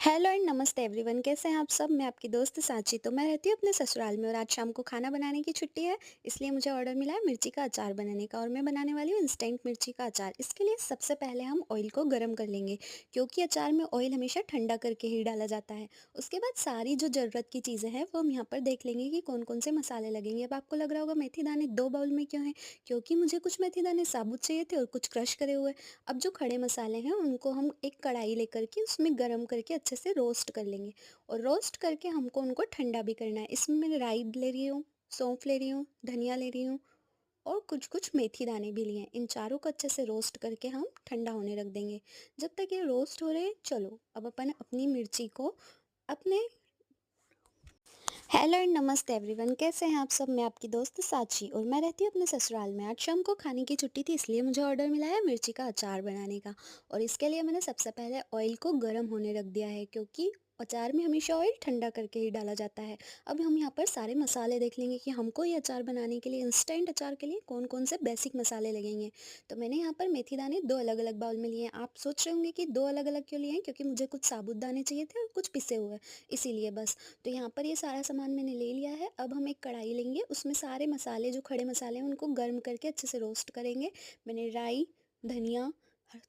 Hello and नमस्ते everyone, कैसे हैं आप सब। मैं आपकी दोस्त साची। तो मैं रहती हूँ अपने ससुराल में और आज शाम को खाना बनाने की छुट्टी है, इसलिए मुझे ऑर्डर मिला है मिर्ची का अचार बनाने का। और मैं बनाने वाली हूँ इंस्टेंट मिर्ची का अचार। इसके लिए सबसे पहले हम ऑयल को गर्म कर लेंगे, क्योंकि अचार में ऑयल हमेशा ठंडा करके ही डाला जाता है। उसके बाद सारी जो ज़रूरत की चीज़ें हैं वो हम यहाँ पर देख लेंगे कि कौन कौन से मसाले लगेंगे। अब आपको लग रहा होगा मेथी दाने 2 बाउल में क्यों हैं, क्योंकि मुझे कुछ मेथी दाने साबुत चाहिए थे और कुछ क्रश करे हुए। अब जो खड़े मसाले हैं उनको हम एक कढ़ाई लेकर के उसमें गरम करके अच्छे से रोस्ट कर लेंगे। और रोस्ट करके हमको उनको ठंडा भी करना है। इसमें मैं राई ले रही हूँ, सौंफ ले रही हूँ, धनिया ले रही हूँ और कुछ कुछ मेथी दाने भी लिए हैं। इन चारों को अच्छे से रोस्ट करके हम ठंडा होने रख देंगे। जब तक ये रोस्ट हो रहे हैं, चलो अब अपन अपनी मिर्ची को अपने हेलो एंड नमस्ते एवरीवन, कैसे हैं आप सब। मैं आपकी दोस्त साची और मैं रहती हूँ अपने ससुराल में। आज शाम को खाने की छुट्टी थी, इसलिए मुझे ऑर्डर मिला है मिर्ची का अचार बनाने का। और इसके लिए मैंने सबसे पहले ऑयल को गर्म होने रख दिया है, क्योंकि अचार में हमेशा ऑयल ठंडा करके ही डाला जाता है। अब हम यहाँ पर सारे मसाले देख लेंगे कि हमको ये अचार बनाने के लिए, इंस्टेंट अचार के लिए कौन कौन से बेसिक मसाले लगेंगे। तो मैंने यहाँ पर मेथी दाने 2 अलग अलग बाउल में लिए हैं। आप सोच रहे होंगे कि 2 अलग अलग क्यों लिए हैं, क्योंकि मुझे कुछ साबुत दाने चाहिए थे और कुछ पिसे हुए, इसीलिए बस। तो यहाँ पर ये सारा सामान मैंने ले लिया है। अब हम एक कढ़ाई लेंगे, उसमें सारे मसाले जो खड़े मसाले हैं उनको गर्म करके अच्छे से रोस्ट करेंगे। मैंने राई, धनिया,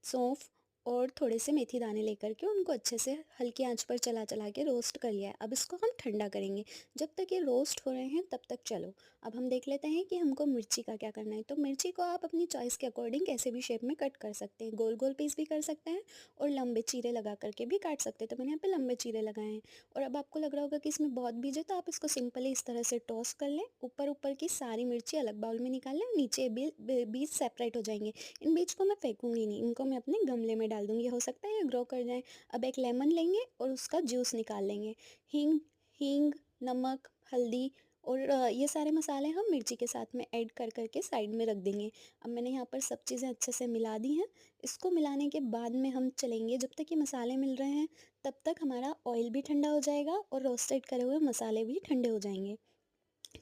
सौंफ और थोड़े से मेथी दाने लेकर के उनको अच्छे से हल्की आंच पर चला चला के रोस्ट कर लिया है। अब इसको हम ठंडा करेंगे। जब तक ये रोस्ट हो रहे हैं तब तक चलो अब हम देख लेते हैं कि हमको मिर्ची का क्या करना है। तो मिर्ची को आप अपनी चॉइस के अकॉर्डिंग कैसे भी शेप में कट कर सकते हैं। गोल गोल पीस भी कर सकते हैं और लंबे चीरे लगा करके भी काट सकते हैं। तो मैंने यहाँ पे लंबे चीरे लगाए हैं। और अब आपको लग रहा होगा कि इसमें बहुत बीज है, तो आप इसको सिंपली इस तरह से टॉस कर लें। ऊपर ऊपर की सारी मिर्ची अलग बाउल में निकाल लें, नीचे बीज सेपरेट हो जाएंगे। इन बीज को मैं फेंकूंगी नहीं, इनको मैं अपने गमले में डाल दूंगी, हो सकता है ये ग्रो कर जाए। अब एक लेमन लेंगे और उसका जूस निकाल लेंगे। हींग हींग, नमक, हल्दी और ये सारे मसाले हम मिर्ची के साथ में ऐड कर करके साइड में रख देंगे। अब मैंने यहाँ पर सब चीज़ें अच्छे से मिला दी हैं। इसको मिलाने के बाद में हम चलेंगे, जब तक ये मसाले मिल रहे हैं तब तक हमारा ऑयल भी ठंडा हो जाएगा और रोस्टेड करे हुए मसाले भी ठंडे हो जाएंगे।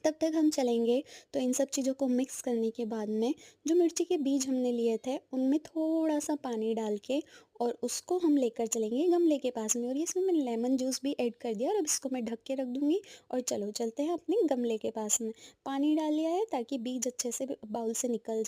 तब तक हम चलेंगे। तो इन सब चीज़ों को मिक्स करने के बाद में जो मिर्ची के बीज हमने लिए थे उनमें थोड़ा सा पानी डाल के और उसको हम लेकर चलेंगे गमले के पास में। और ये इसमें मैंने लेमन जूस भी ऐड कर दिया और अब इसको मैं ढक के रख दूँगी। और चलो चलते हैं अपने गमले के पास में। पानी डाल लिया है ताकि बीज अच्छे से बाउल से निकल जाए।